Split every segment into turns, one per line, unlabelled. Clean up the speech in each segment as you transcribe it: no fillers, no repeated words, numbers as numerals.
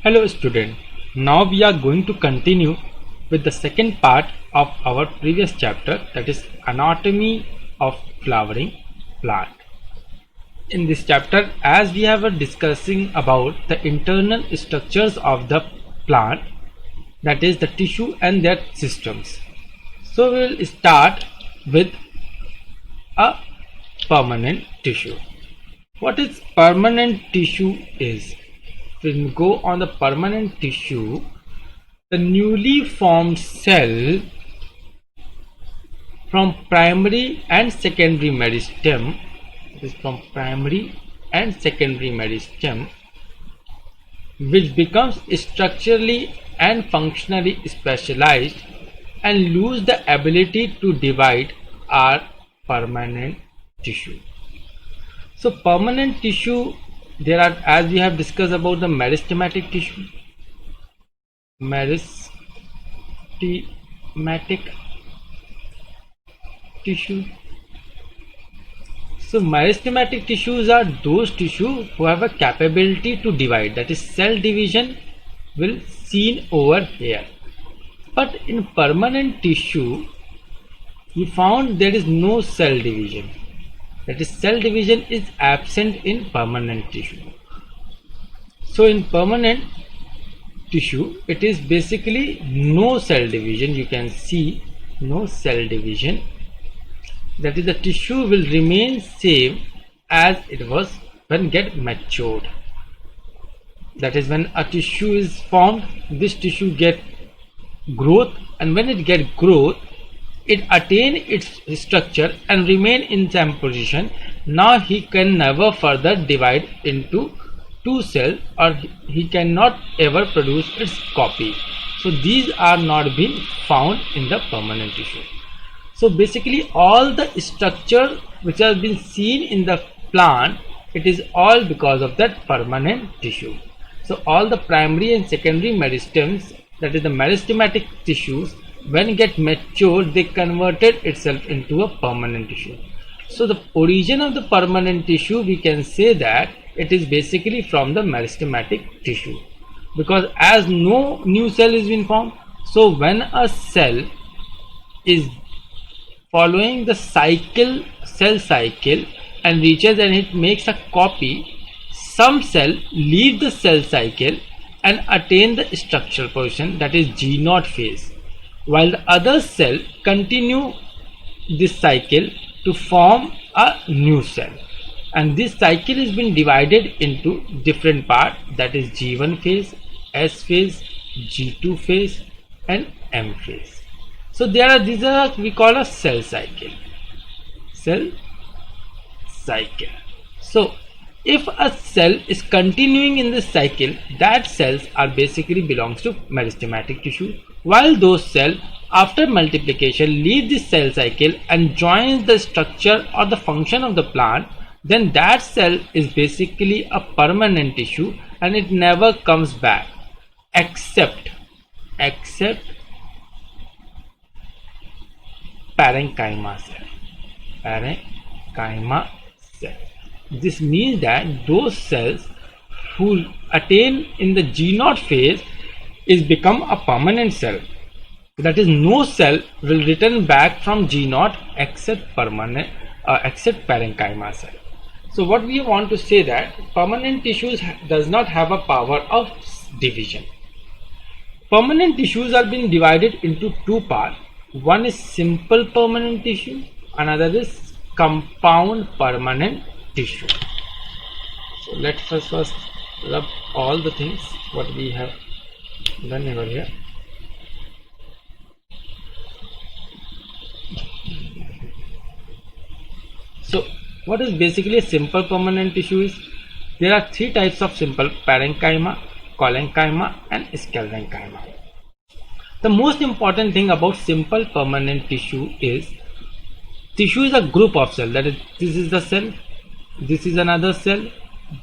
Hello student, now we are going to continue with the second part of our previous chapter, that is anatomy of flowering plant. In this chapter, as we have discussing about the internal structures of the plant, that is the tissue and their systems. So we will start with a permanent tissue. What is permanent tissue is? When we go on the permanent tissue, the newly formed cell from primary and secondary meristem, this from primary and secondary meristem, which becomes structurally and functionally specialized and lose the ability to divide, are permanent tissue. So permanent tissue, there are, as we have discussed about the meristematic tissue, So meristematic tissues are those tissues who have a capability to divide, that is cell division will seen over here. But in permanent tissue, we found there is no cell division. That is, cell division is absent in permanent tissue. So in permanent tissue, it is basically no cell division. You can see no cell division. That is, the tissue will remain same as it was when get matured. That is, when a tissue is formed, this tissue get growth, and when it get growth, it attain its structure and remain in same position. Now he can never further divide into two cells, or he cannot ever produce its copy. So these are not being found in the permanent tissue. So basically all the structure which has been seen in the plant, it is all because of that permanent tissue. So all the primary and secondary meristems, that is the meristematic tissues, when get matured, they converted itself into a permanent tissue. So the origin of the permanent tissue, we can say that it is basically from the meristematic tissue, because as no new cell is been formed, so when a cell is following the cycle, cell cycle, and reaches and it makes a copy, some cell leave the cell cycle and attain the structural position, that is G0 phase, while the other cell continue this cycle to form a new cell, and this cycle is been divided into different parts, that is G1 phase, S phase, G2 phase, and M phase. So these are we call a cell cycle. So if a cell is continuing in this cycle, that cells are basically belongs to meristematic tissue, while those cells after multiplication leave this cell cycle and joins the structure or the function of the plant, then that cell is basically a permanent tissue and it never comes back except parenchyma cell. This means that those cells who attain in the G0 phase is become a permanent cell. That is, no cell will return back from G0 except parenchyma cell. So what we want to say that permanent tissues does not have a power of division. Permanent tissues are being divided into two parts. One is simple permanent tissue, another is compound permanent tissue. So let's first rub all the things what we have done over here. So what is basically a simple permanent tissue is? There are three types of simple: parenchyma, collenchyma, and sclerenchyma. The most important thing about simple permanent tissue is a group of cells. That is, this is the cell, this is another cell,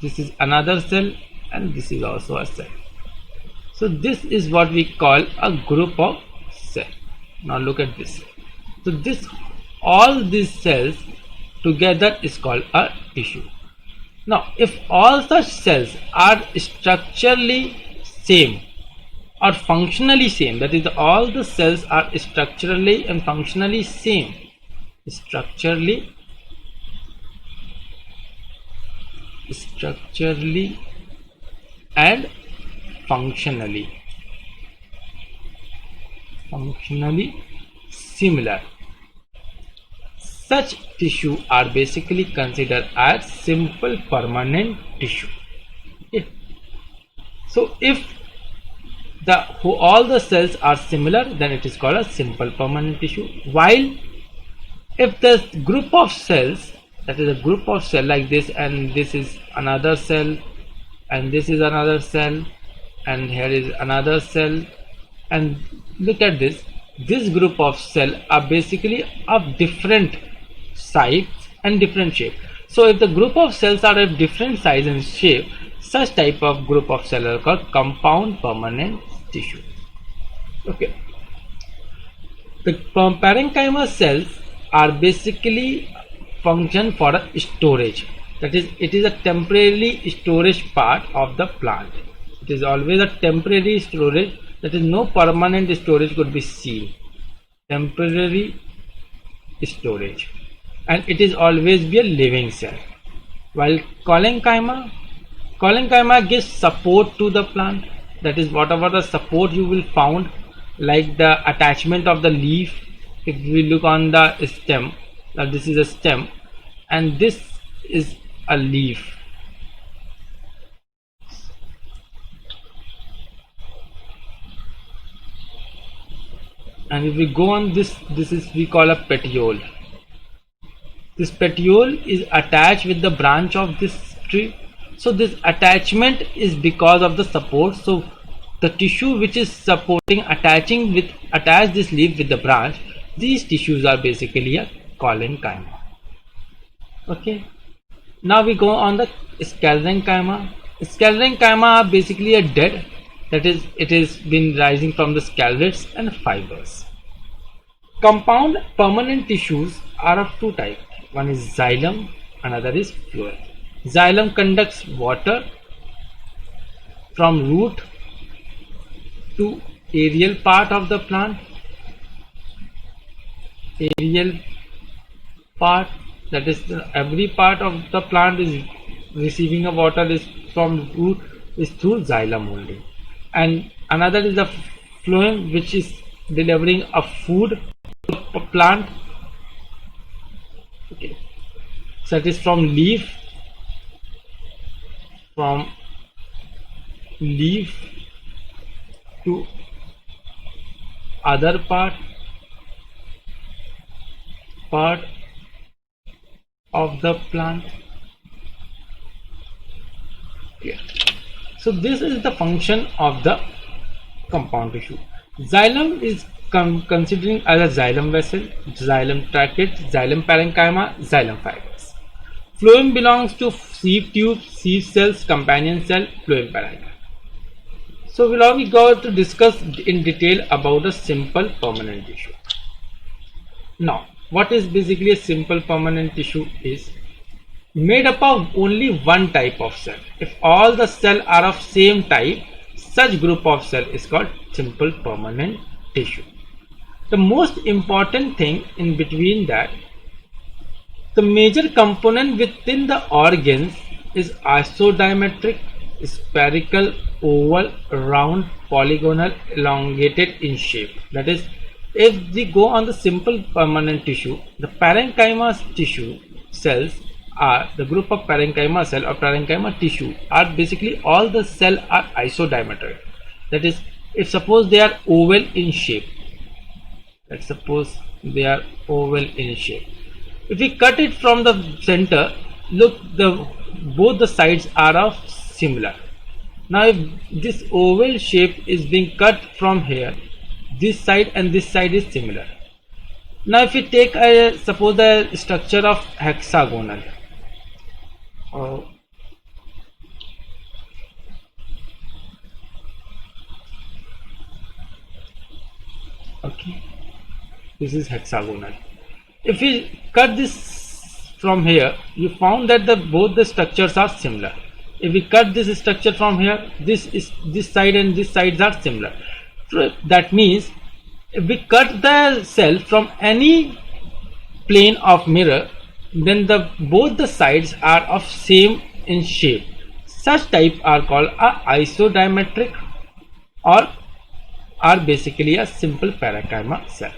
this is another cell, and this is also a cell. So this is what we call a group of cells. Now look at this. So all these cells together is called a tissue. Now if all such cells are structurally same or functionally same, that is all the cells are structurally and functionally same, structurally and functionally similar, such tissue are basically considered as simple permanent tissue. Okay. So if all the cells are similar, then it is called a simple permanent tissue. While if the group of cells, that is a group of cell like this, and this is another cell, and this is another cell, and here is another cell, and look at this group of cell are basically of different size and different shape. So if the group of cells are of different size and shape, such type of group of cells are called compound permanent tissue. Okay. The parenchyma cells are basically function for a storage, that is, it is a temporary storage part of the plant. It is always a temporary storage, that is no permanent storage could be seen. Temporary storage, and it is always be a living cell. While collenchyma gives support to the plant, that is whatever the support you will found, like the attachment of the leaf. If we look on the stem, this is a stem and this is a leaf. And if we go on this is we call a petiole. This petiole is attached with the branch of this tree. So this attachment is because of the support. So the tissue which is supporting attach this leaf with the branch, these tissues are basically a collenchyma. Okay. Now we go on the sclerenchyma. Sclerenchyma are basically a dead, that is, it is been rising from the sclerotes and fibers. Compound permanent tissues are of two types. One is xylem, another is phloem. Xylem conducts water from root to aerial part of the plant. Aerial part, that is, every part of the plant is receiving a water is from root is through xylem only. And another is the phloem, which is delivering a food to the plant. Okay. So that is from leaf to other part of the plant. Okay. So this is the function of the compound tissue. Xylem is considering as a xylem vessel, xylem trachea, xylem parenchyma, xylem fibers. Phloem belongs to sieve tube, sieve cells, companion cell, phloem parenchyma. So now we go to discuss in detail about a simple permanent tissue. Now, what is basically a simple permanent tissue is made up of only one type of cell. If all the cells are of same type, such group of cell is called simple permanent tissue. The most important thing in between that, the major component within the organs is isodiametric, spherical, oval, round, polygonal, elongated in shape. That is, if we go on the simple permanent tissue, the parenchyma tissue cells are the group of parenchyma cell or parenchyma tissue are basically all the cell are isodiametric. That is, if suppose they are oval in shape, let's suppose they are oval in shape. If we cut it from the center, look, both the sides are of similar. Now if this oval shape is being cut from here, this side and this side is similar. Now if we take suppose a structure of hexagonal, okay, this is hexagonal. If we cut this from here, you found that both the structures are similar. If we cut this structure from here, this side and this sides are similar. So that means if we cut the cell from any plane of mirror, then both the sides are of same in shape. Such type are called a isodiametric or are basically a simple parenchyma cell.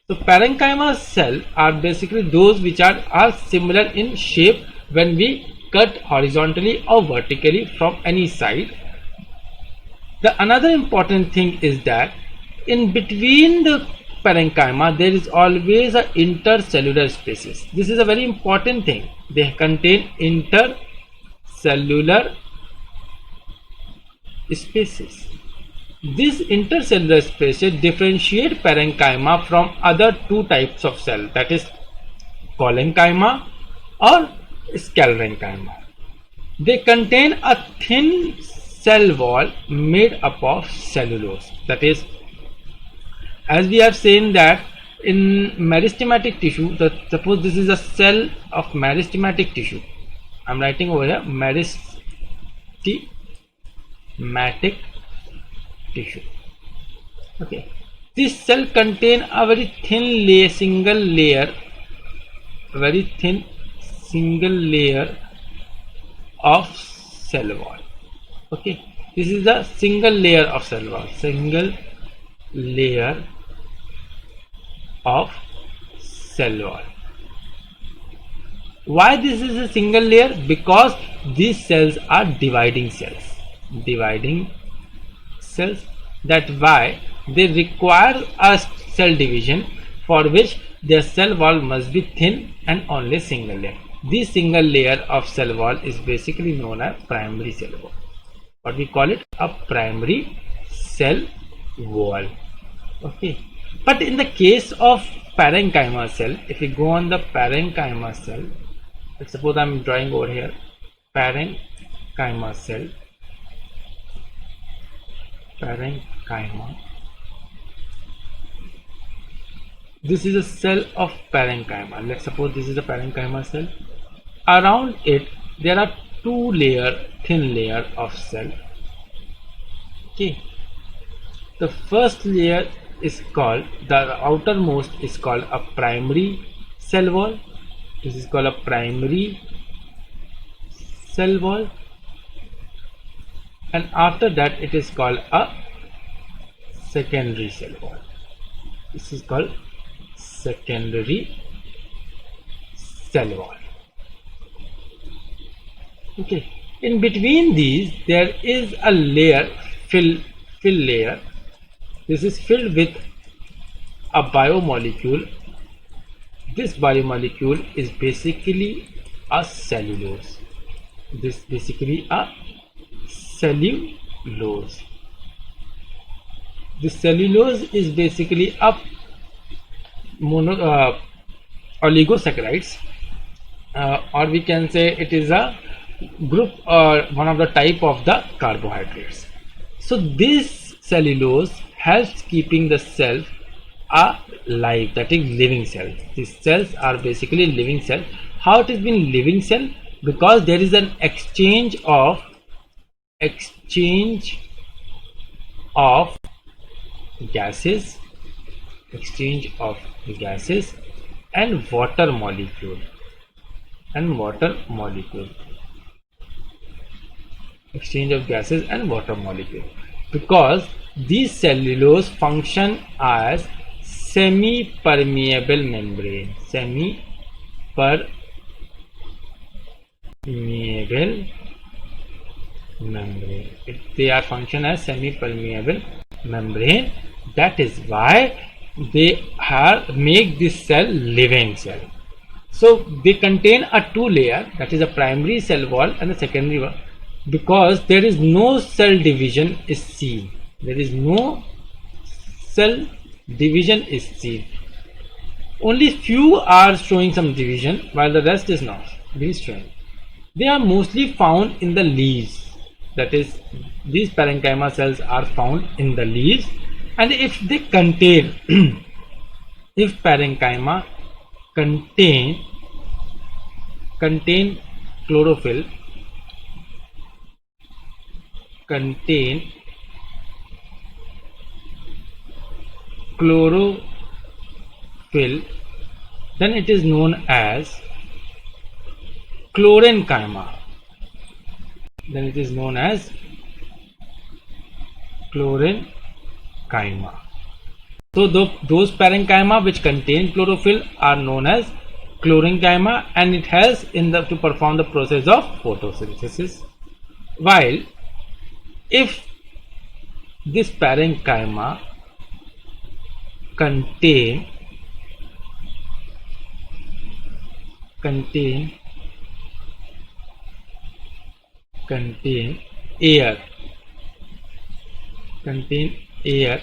So parenchyma cell are basically those which are similar in shape when we cut horizontally or vertically from any side. The another important thing is that in between the parenchyma there is always a intercellular spaces. This is a very important thing. They contain intercellular spaces. These intercellular spaces differentiate parenchyma from other two types of cell, that is collenchyma or sclerenchyma. They contain a thin cell wall made up of cellulose. That is, as we have seen that in meristematic tissue, suppose this is a cell of meristematic tissue. I am writing over here meristematic tissue. Okay, this cell contain a very thin layer, very thin single layer of cell wall. Okay, this is a single layer of cell wall, single layer of cell wall. Why this is a single layer? Because these cells are dividing cells. That why they require a cell division, for which their cell wall must be thin and only single layer. This single layer of cell wall is basically known as primary cell wall, or we call it a primary cell wall. Okay, but in the case of parenchyma cell, if we go on the parenchyma cell, let's suppose I am drawing over here parenchyma cell. This is a cell of parenchyma. Let's suppose this is a parenchyma cell. Around it there are thin layer of cell. Okay, the first layer is called, the outermost is called a primary cell wall. This is called a primary cell wall, and after that it is called a secondary cell wall. This is called secondary cell wall. Okay, in between these there is a layer, fill layer. This is filled with a biomolecule. This biomolecule is basically a cellulose. This is basically a cellulose. The cellulose is basically a oligosaccharides, or we can say it is a group or one of the type of the carbohydrates. So this cellulose helps keeping the cell alive, that is living cells. These cells are basically living cells. How it has been living cell? Because there is an exchange of gases and water molecule exchange of gases and water molecule, because these cellulose function as semi-permeable membrane. They are function as semi-permeable membrane. That is why they make this cell living cell. So they contain a two layer, that is a primary cell wall and a secondary wall, because there is no cell division is seen. Only few are showing some division, while the rest is not showing. They are mostly found in the leaves. That is, these parenchyma cells are found in the leaves, and if they contain if parenchyma contain chlorophyll, contain chlorophyll, then it is known as chlorenchyma. Then it is known as chlorenchyma. So those parenchyma which contain chlorophyll are known as chlorenchyma, and it helps to perform the process of photosynthesis. While if this parenchyma contain air,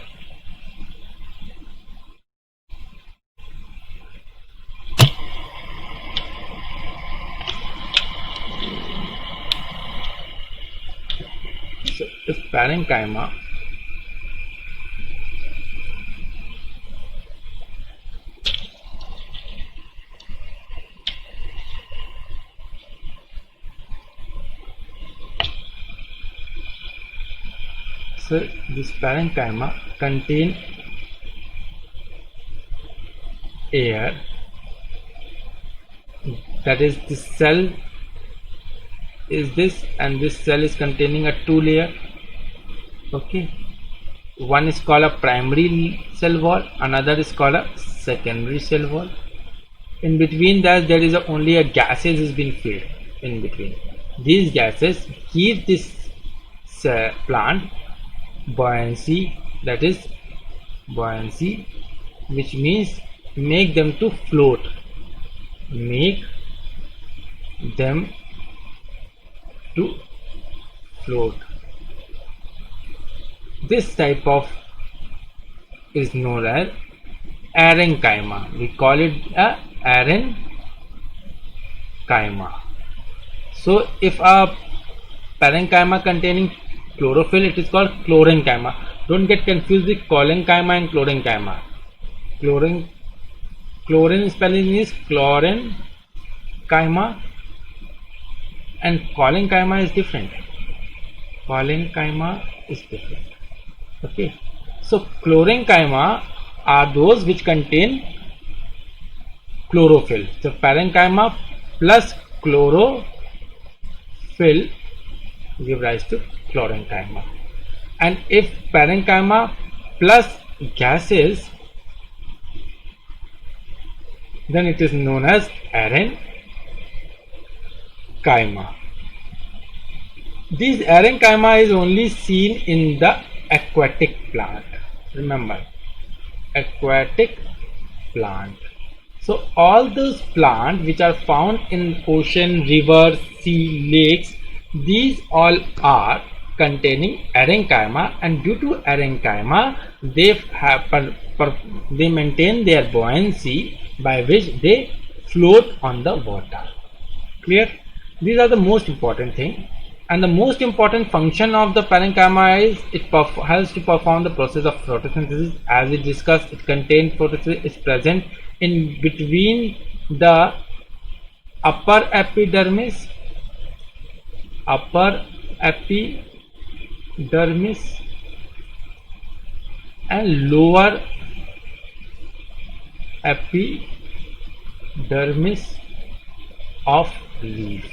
so if parenchyma contain air, that is, this cell is this, and this cell is containing a two layer. Okay, one is called a primary cell wall, another is called a secondary cell wall. In between that there is only a gases is being filled in between. These gases give this plant buoyancy, that is buoyancy, which means make them to float, This type of is known as parenchyma. We call it a parenchyma. So if a parenchyma containing chlorophyll, it is called chlorenchyma. Don't get confused with collenchyma and chlorenchyma. Chlorine spelling is chlorenchyma, and collenchyma is different. Okay, so chlorenchyma are those which contain chlorophyll. So parenchyma plus chlorophyll give rise to chlorenchyma, and if parenchyma plus gases, then it is known as parenchyma. This parenchyma is only seen in the aquatic plant. Remember, aquatic plant. So all those plants which are found in ocean, rivers, sea, lakes, these all are containing parenchyma, and due to parenchyma they maintain their buoyancy, by which they float on the water. Clear? These are the most important thing, and the most important function of the parenchyma is it helps to perform the process of photosynthesis. As we discussed, it contains photosynthesis, is present in between the upper epidermis and lower epidermis of leaf.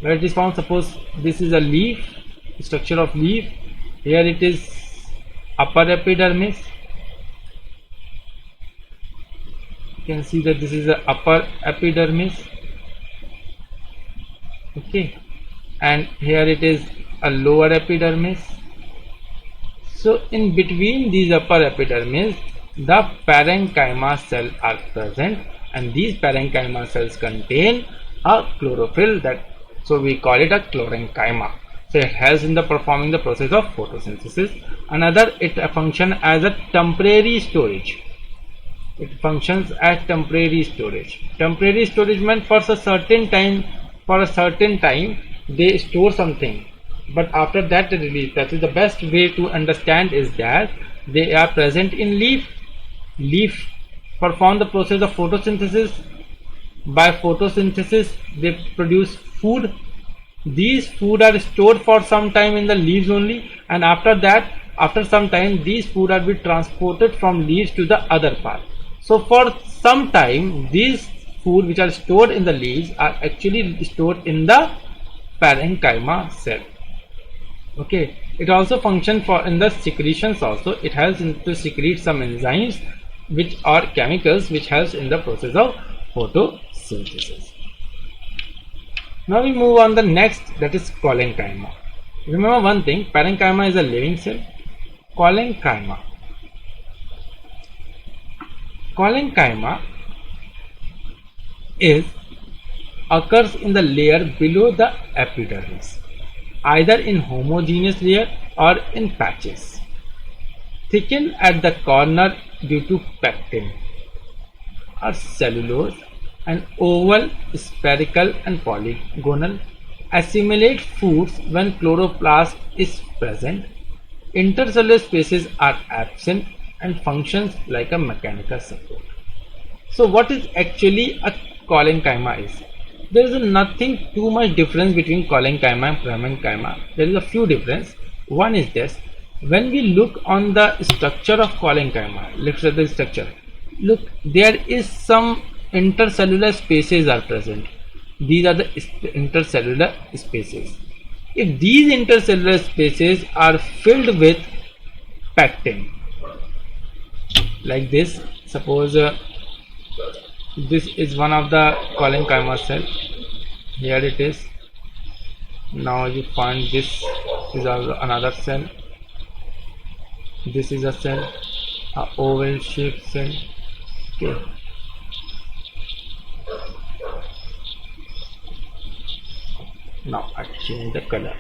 Where it is found, suppose this is a leaf, structure of leaf. Here it is upper epidermis. You can see that this is the upper epidermis. Okay, and here it is a lower epidermis. So in between these upper epidermis, the parenchyma cells are present, and these parenchyma cells contain a chlorophyll, so we call it a chlorenchyma. So it helps in the performing the process of photosynthesis. Another, it functions as a temporary storage. Temporary storage meant for a certain time. They store something, but after that they release. That is the best way to understand, is that they are present in leaf. Leaf perform the process of photosynthesis. By photosynthesis they produce food, these food are stored for some time in the leaves only, and after that, after some time, these food are be transported from leaves to the other part. So for some time, these food which are stored in the leaves are actually stored in the parenchyma cell. Okay, it also functions for in the secretions also. It helps to secrete some enzymes which are chemicals which helps in the process of photosynthesis. Now we move on the next, that is collenchyma. Remember one thing, parenchyma is a living cell. Collenchyma occurs in the layer below the epidermis, either in homogeneous layer or in patches, thickened at the corner due to pectin or cellulose, and oval, spherical and polygonal, assimilate foods when chloroplast is present. Intercellular spaces are absent and functions like a mechanical support. So what is actually a collenchyma is? There is nothing too much difference between collenchyma and parenchyma. There is a few difference. One is this: when we look on the structure of collenchyma, let's at the structure. Look, there is some intercellular spaces are present. These are the intercellular spaces. If these intercellular spaces are filled with pectin, like this, suppose this is one of the collenchyma cell. Here it is. Now you find this is another cell. This is a cell, a oval shaped cell. Okay. Now I change the color.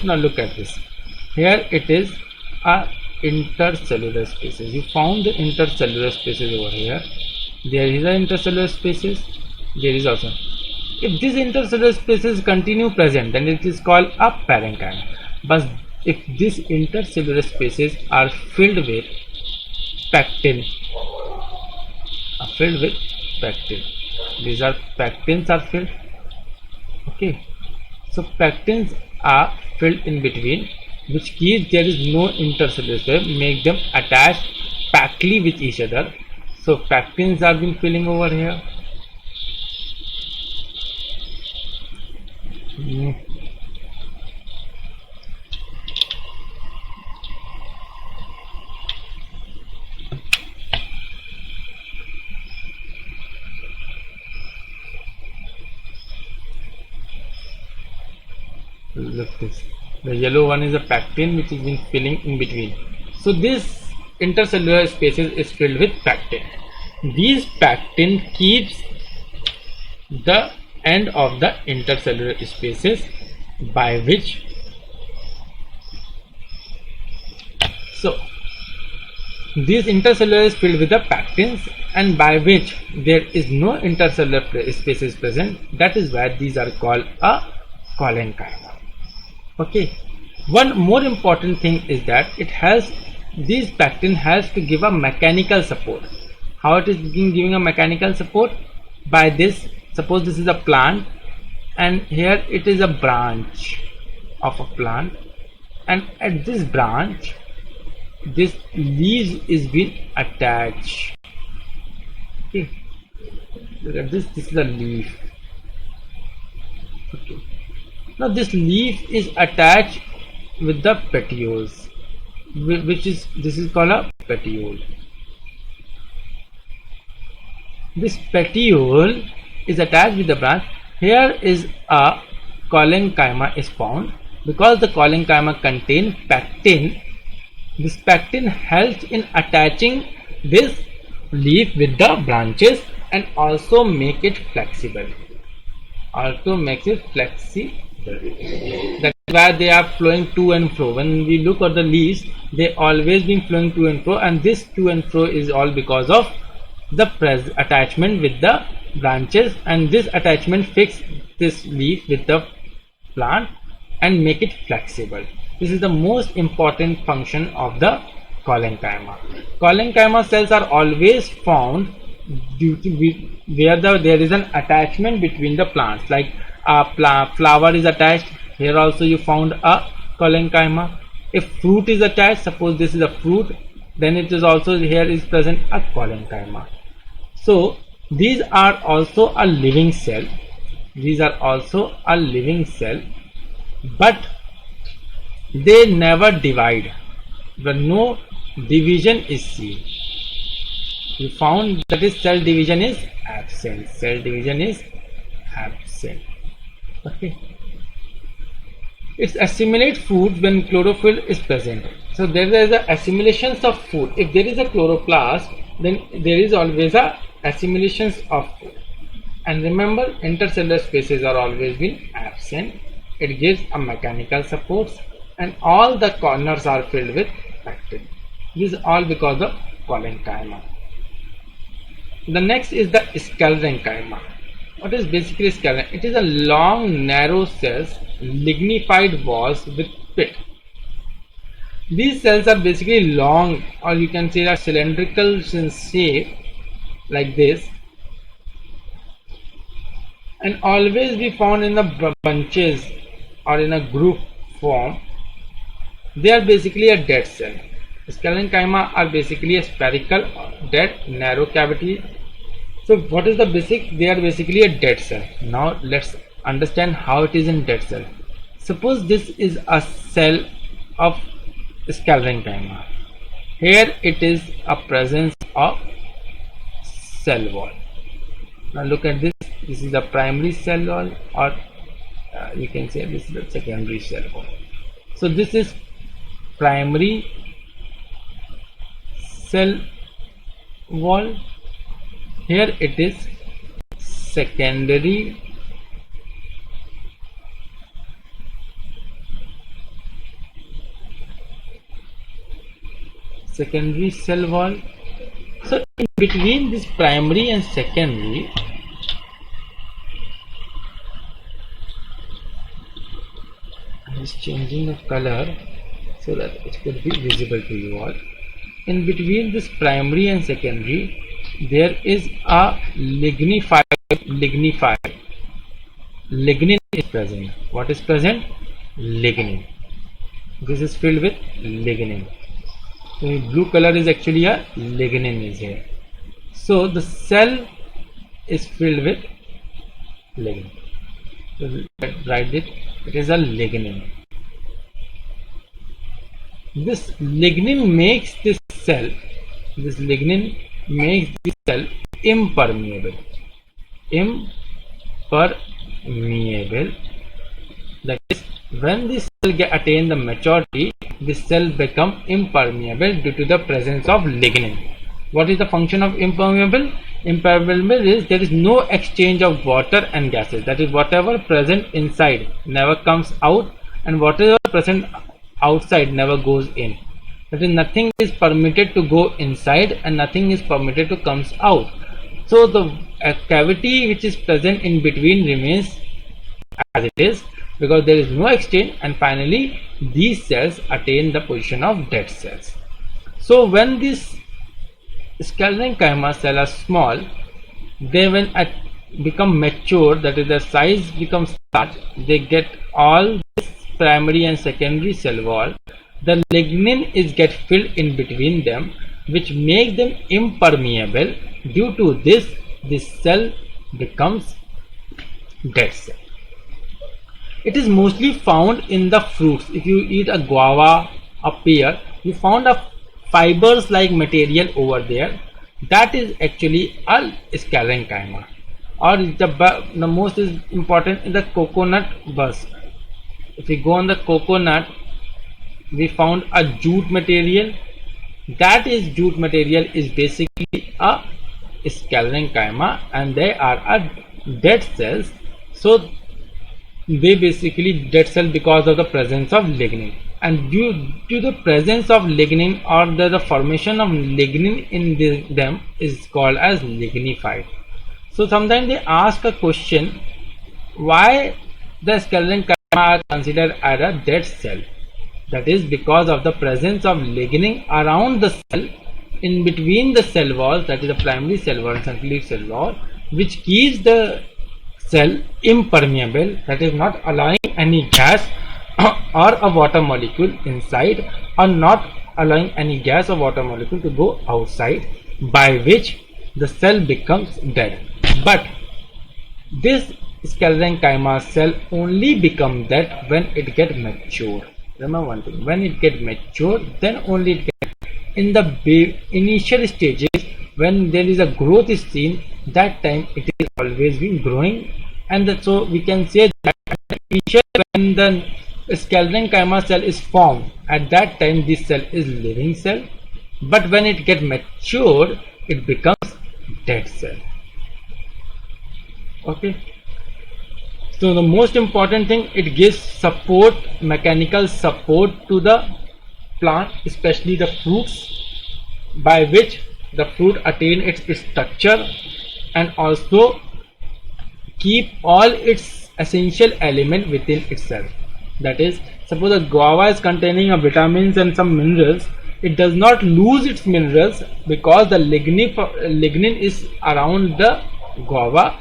Now look at this. Here it is a intercellular spaces. You found the intercellular spaces over here. There is a intercellular spaces. There is also. If these intercellular spaces continue present, then it is called a parenchyma. But if these intercellular spaces are filled with pectin, these are pectins are filled. Okay, so pectins are filled in between, which keeps there is no intercellular space, make them attached pactly with each other. So pectins are been filling over here. Look this. The yellow one is a pectin which is been filling in between. So this intercellular spaces is filled with pectin. These pectin keeps the end of the intercellular spaces by which these intercellular is filled with the pectins, and by which there is no intercellular spaces present. That is why these are called a collenchyma. Okay, one more important thing is that it has, these pectin has to give a mechanical support. How it is giving a mechanical support? By this, suppose this is a plant and here it is a branch of a plant, and at this branch this leaves is being attached. Okay, look at this, this is a leaf. Okay, now this leaf is attached with the petioles, which is, this is called a petiole. This petiole is attached with the branch. Here is a collenchyma is found. Because the collenchyma contain pectin, this pectin helps in attaching this leaf with the branches and also make it flexible. That's why they are flowing to and fro. When we look at the leaves, they always been flowing to and fro, and this to and fro is all because of the attachment with the branches, and this attachment fix this leaf with the plant and make it flexible. This is the most important function of the Collenchyma. Collenchyma cells are always found due to where there is an attachment between the plants, like a flower is attached. Here also you found a collenchyma. If fruit is attached, suppose this is a fruit, then it is also here is present a collenchyma. So these are also a living cell. These are also a living cell, but they never divide. But no division is seen. We found that is cell division is absent. Cell division is absent. Okay. It assimilates food when chlorophyll is present. So there is a assimilations of food. If there is a chloroplast, then there is always a assimilations of food. And remember, intercellular spaces are always been absent. It gives a mechanical support, and all the corners are filled with bacteria. This is all because of collenchyma. The next is the sclerenchyma. What is basically sclerenchyma? It is a long, narrow cells, lignified walls with pit. These cells are basically long, or you can say are cylindrical in shape, like this, and always be found in the bunches or in a group form. They are basically a dead cell. Sclerenchyma are basically a spherical, dead, narrow cavity. So what is the basic? They are basically a dead cell. Now let's understand how it is in dead cell. Suppose this is a cell of sclerenchyma. Here it is a presence of cell wall. Now look at this. This is the primary cell wall, or you can say this is the secondary cell wall. So this is primary cell wall. Here it is secondary cell wall. So in between this primary and secondary, I am changing the color so that it could be visible to you all. In between this primary and secondary, there is a lignified. Lignin is present. What is present? Lignin. This is filled with lignin. So blue color is actually a lignin is here. So the cell is filled with lignin. So let's write it. It is a lignin. This lignin makes this cell. This lignin makes the cell impermeable. That is, when the cell attain the maturity, the cell become impermeable due to the presence of lignin. What is the function of impermeable? Impermeable is there is no exchange of water and gases. That is, whatever present inside never comes out, and whatever present outside never goes in. That is, nothing is permitted to go inside and nothing is permitted to comes out. So the cavity which is present in between remains as it is, because there is no exchange, and finally these cells attain the position of dead cells. So when these sclerenchyma cells are small, they when become mature, that is their size becomes large, they get all this primary and secondary cell wall. The lignin is get filled in between them, which make them impermeable. Due to this cell becomes dead cell. It is mostly found in the fruits. If you eat a guava, a pear, you found a fibers like material over there. That is actually a sclerenchyma. Or the most is important in the coconut buds. If we go on the coconut, we found a jute material. That is jute material is basically a sclerenchyma, and they are a dead cells. So they basically dead cell because of the presence of lignin, and due to the presence of lignin or the formation of lignin in them is called as lignified. So sometimes they ask a question, why the sclerenchyma are considered as a dead cell? That is because of the presence of lignin around the cell in between the cell walls, that is the primary cell wall and secondary cell wall, which keeps the cell impermeable, that is not allowing any gas or a water molecule inside, or not allowing any gas or water molecule to go outside, by which the cell becomes dead. But this sclerenchyma cell only becomes dead when it gets mature. Remember one thing, when it gets mature, then only it gets. In the initial stages, when there is a growth is seen, that time it is always been growing, and so we can say that initial, when the sclerenchyma cell is formed, at that time this cell is living cell, but when it gets matured, it becomes dead cell. Okay. So the most important thing, it gives support, mechanical support to the plant, especially the fruits, by which the fruit attain its structure and also keep all its essential element within itself. That is, suppose a guava is containing a vitamins and some minerals, it does not lose its minerals because the lignin is around the guava,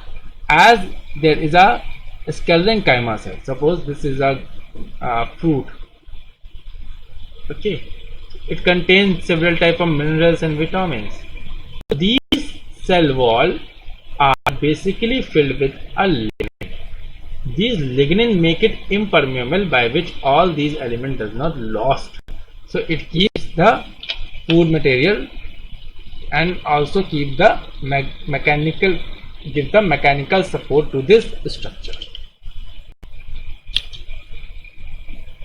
as there is a sclerenchyma cell. Suppose this is a fruit. Okay, it contains several type of minerals and vitamins. These cell wall are basically filled with a lignin. These lignin make it impermeable, by which all these elements does not lost. So it keeps the food material and also keep the give the mechanical support to this structure.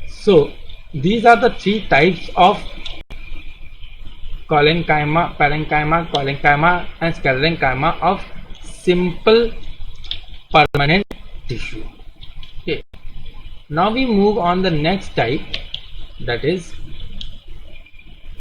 So these are the three types of collenchyma, parenchyma, collenchyma and sclerenchyma of simple permanent tissue. Okay. Now we move on the next type, that is